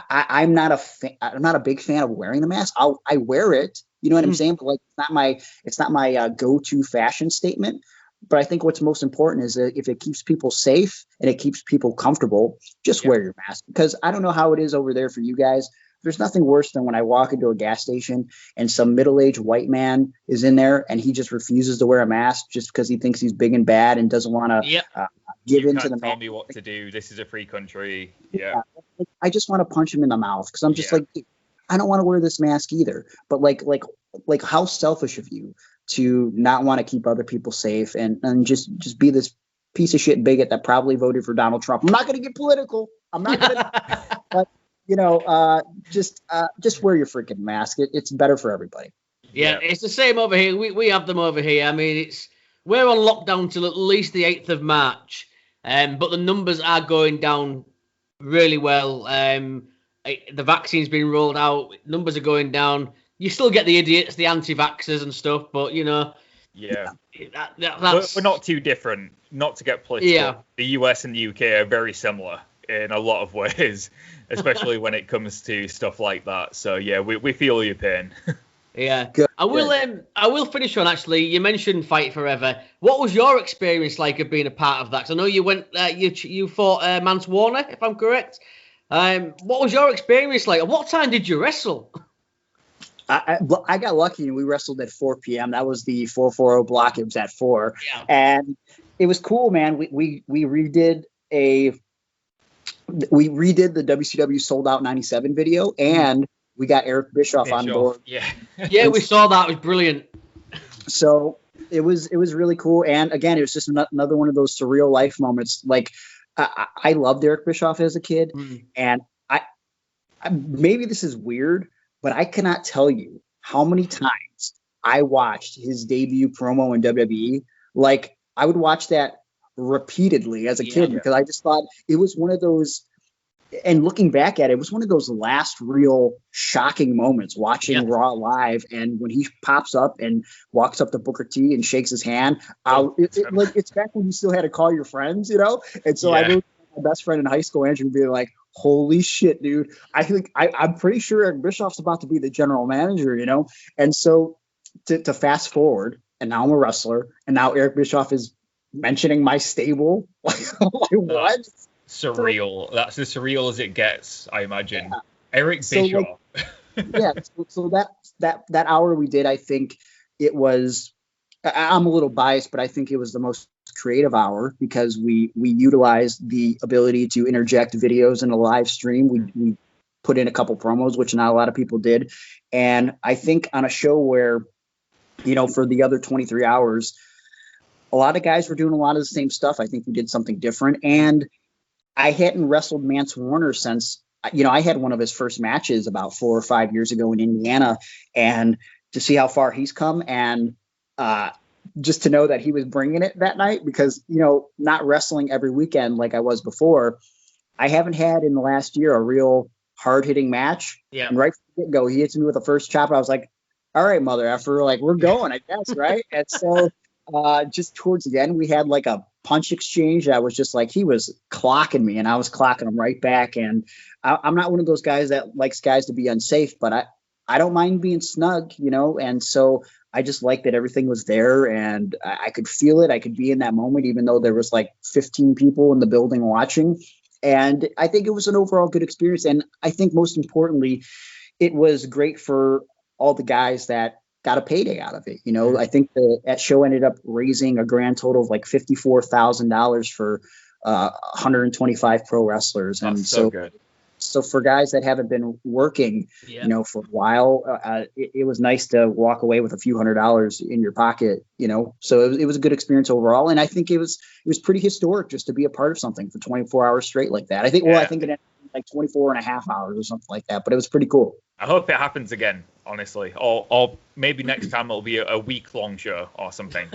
I'm not a big fan of wearing the mask. I wear it, you know what I'm saying? But like, it's not my go-to fashion statement. But I think what's most important is that if it keeps people safe and it keeps people comfortable, just wear your mask. Because I don't know how it is over there for you guys. There's nothing worse than when I walk into a gas station and some middle-aged white man is in there and he just refuses to wear a mask just because he thinks he's big and bad and doesn't want to give in to the tell me what to do. This is a free country. Yeah. I just want to punch him in the mouth because I'm just like, I don't want to wear this mask either. But like how selfish of you to not want to keep other people safe and just be this piece of shit bigot that probably voted for Donald Trump. I'm not going to get political. I'm not going to, but just wear your freaking mask. It's better for everybody. Yeah, it's the same over here. We have them over here. I mean, we're on lockdown till at least the 8th of March, but the numbers are going down really well. The vaccine's been rolled out. Numbers are going down. You still get the idiots, the anti-vaxxers and stuff, but we're not too different. Not to get political, the US and the UK are very similar in a lot of ways, especially when it comes to stuff like that. So we feel your pain. Good. I will finish on, actually. You mentioned Fight Forever. What was your experience like of being a part of that? 'Cause I know you went, you fought Mance Warner, if I'm correct. What was your experience like? At what time did you wrestle? I got lucky and we wrestled at 4 p.m. That was the 440 block. It was at 4. Yeah. And it was cool, man. We redid the WCW Sold Out 97 video and we got Eric Bischoff on board. Yeah, we saw that. It was brilliant. So it was really cool. And again, it was just another one of those surreal life moments. Like I loved Eric Bischoff as a kid and I maybe this is weird, but I cannot tell you how many times I watched his debut promo in WWE. Like, I would watch that repeatedly as a kid because I just thought it was one of those, and looking back at it, it was one of those last real shocking moments watching Raw live. And when he pops up and walks up to Booker T and shakes his hand, it's back when you still had to call your friends, And so I moved my best friend in high school, Andrew, being like, holy shit, dude. I'm pretty sure Eric Bischoff's about to be the general manager, And so to fast forward, and now I'm a wrestler, and now Eric Bischoff is mentioning my stable. Like what? Surreal. That's as surreal as it gets, I imagine. Yeah. Eric Bischoff. So that hour we did, I think it was, I'm a little biased, but I think it was the most creative hour because we utilized the ability to interject videos in a live stream. We put in a couple promos, which not a lot of people did. And I think on a show where, for the other 23 hours, a lot of guys were doing a lot of the same stuff. I think we did something different. And I hadn't wrestled Mance Warner since I had one of his first matches about 4 or 5 years ago in Indiana, and to see how far he's come, and just to know that he was bringing it that night, because, not wrestling every weekend like I was before, I haven't had in the last year a real hard hitting match. Yeah. And right from the get-go, he hits me with the first chop. I was like, all right, mother effer, like, we're going, I guess, right? And so just towards the end, we had like a punch exchange that was just like, he was clocking me and I was clocking him right back. And I'm not one of those guys that likes guys to be unsafe, but I don't mind being snug, and so I just like that everything was there and I could feel it. I could be in that moment, even though there was like 15 people in the building watching. And I think it was an overall good experience. And I think most importantly, it was great for all the guys that got a payday out of it. I think that show ended up raising a grand total of like $54,000 for 125 pro wrestlers. That's and so good. So for guys that haven't been working, for a while, it was nice to walk away with a few $100s in your pocket, so it was a good experience overall. And I think it was pretty historic just to be a part of something for 24 hours straight like that. I think it ended like 24 and a half hours or something like that, but it was pretty cool. I hope it happens again, honestly, or maybe next time it'll be a week-long show or something.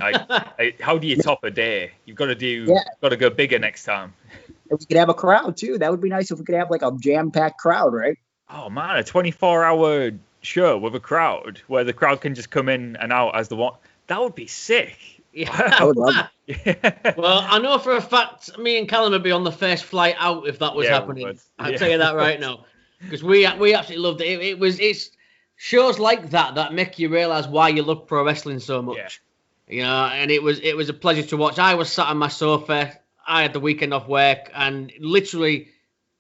How do you top a day? You've got to go bigger next time. If we could have a crowd too, that would be nice. If we could have like a jam-packed crowd, right? Oh man, a 24-hour show with a crowd where the crowd can just come in and out as they want. That would be sick. Yeah. I would love it. Yeah. Well, I know for a fact me and Callum would be on the first flight out if that was happening. I'll tell you that right now, because we absolutely loved it. It's shows like that make you realize why you love pro wrestling so much. Yeah. And it was a pleasure to watch. I was sat on my sofa. I had the weekend off work, and literally,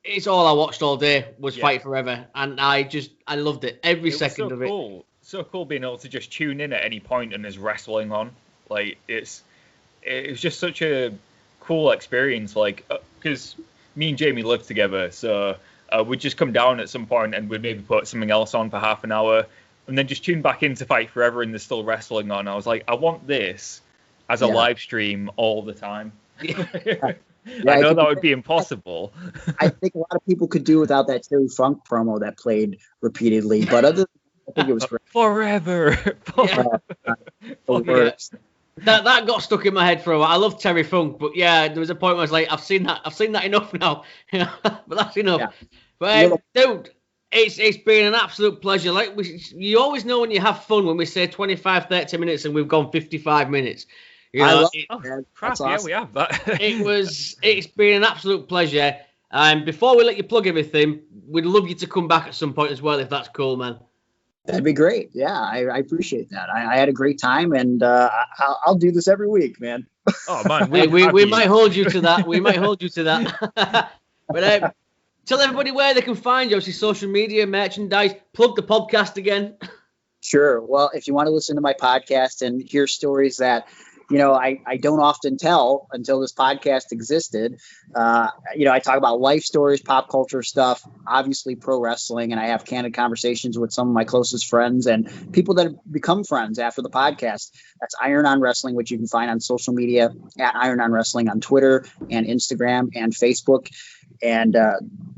it's all I watched all day was Fight Forever, and I loved it every second of it. Cool. So cool being able to just tune in at any point and there's wrestling on. Like it was just such a cool experience. Like because me and Jamie lived together, so we'd just come down at some point and we'd maybe put something else on for half an hour, and then just tune back into Fight Forever, and there's still wrestling on. I was like, I want this as a live stream all the time. I know that would be impossible. I think a lot of people could do without that Terry Funk promo that played repeatedly, but other than that, I think it was great. Forever. That got stuck in my head for a while. I love Terry Funk, but there was a point where I was like, I've seen that enough now. But that's enough. Yeah. But dude, it's been an absolute pleasure. Like you always know when you have fun when we say 25, 30 minutes and we've gone 55 minutes. Crap, awesome. We have that. It's been an absolute pleasure. Before we let you plug everything, we'd love you to come back at some point as well, if that's cool, man. That'd be great. Yeah, I appreciate that. I had a great time, and I'll do this every week, man. Oh man, we might hold you to that. We might hold you to that. But tell everybody where they can find you. Obviously, social media, merchandise. Plug the podcast again. Sure. Well, if you want to listen to my podcast and hear stories that I don't often tell until this podcast existed. I talk about life stories, pop culture stuff, obviously pro wrestling, and I have candid conversations with some of my closest friends and people that have become friends after the podcast. That's Iron on Wrestling, which you can find on social media at Iron on Wrestling on Twitter and Instagram and Facebook. And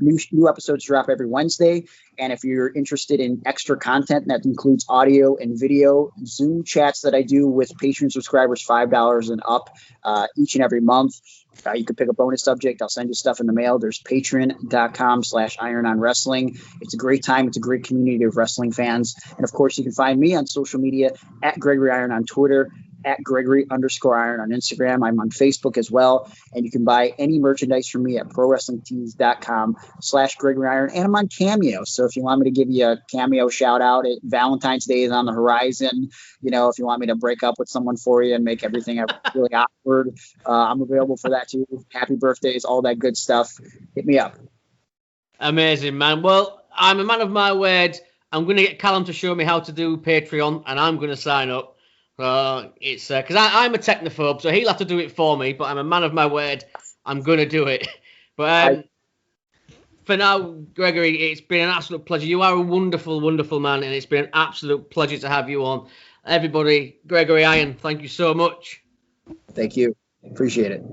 new episodes drop every Wednesday. And if you're interested in extra content, that includes audio and video, Zoom chats that I do with Patreon subscribers, $5 and up each and every month. You can pick a bonus subject. I'll send you stuff in the mail. There's patreon.com/Iron on Wrestling. It's a great time. It's a great community of wrestling fans. And of course, you can find me on social media at Gregory Iron on Twitter, at Gregory_Iron on Instagram. I'm on Facebook as well. And you can buy any merchandise from me at ProWrestlingTees.com/Gregory Iron. And I'm on Cameo. So if you want me to give you a Cameo shout out, Valentine's Day is on the horizon. If you want me to break up with someone for you and make everything really awkward, I'm available for that too. Happy birthdays, all that good stuff. Hit me up. Amazing, man. Well, I'm a man of my word. I'm going to get Callum to show me how to do Patreon, and I'm going to sign up. It's because I'm a technophobe, so he'll have to do it for me. But I'm a man of my word. I'm gonna do it. But for now, Gregory, it's been an absolute pleasure. You are a wonderful, wonderful man, and it's been an absolute pleasure to have you on. Everybody, Gregory Iron, thank you so much. Thank you. Appreciate it.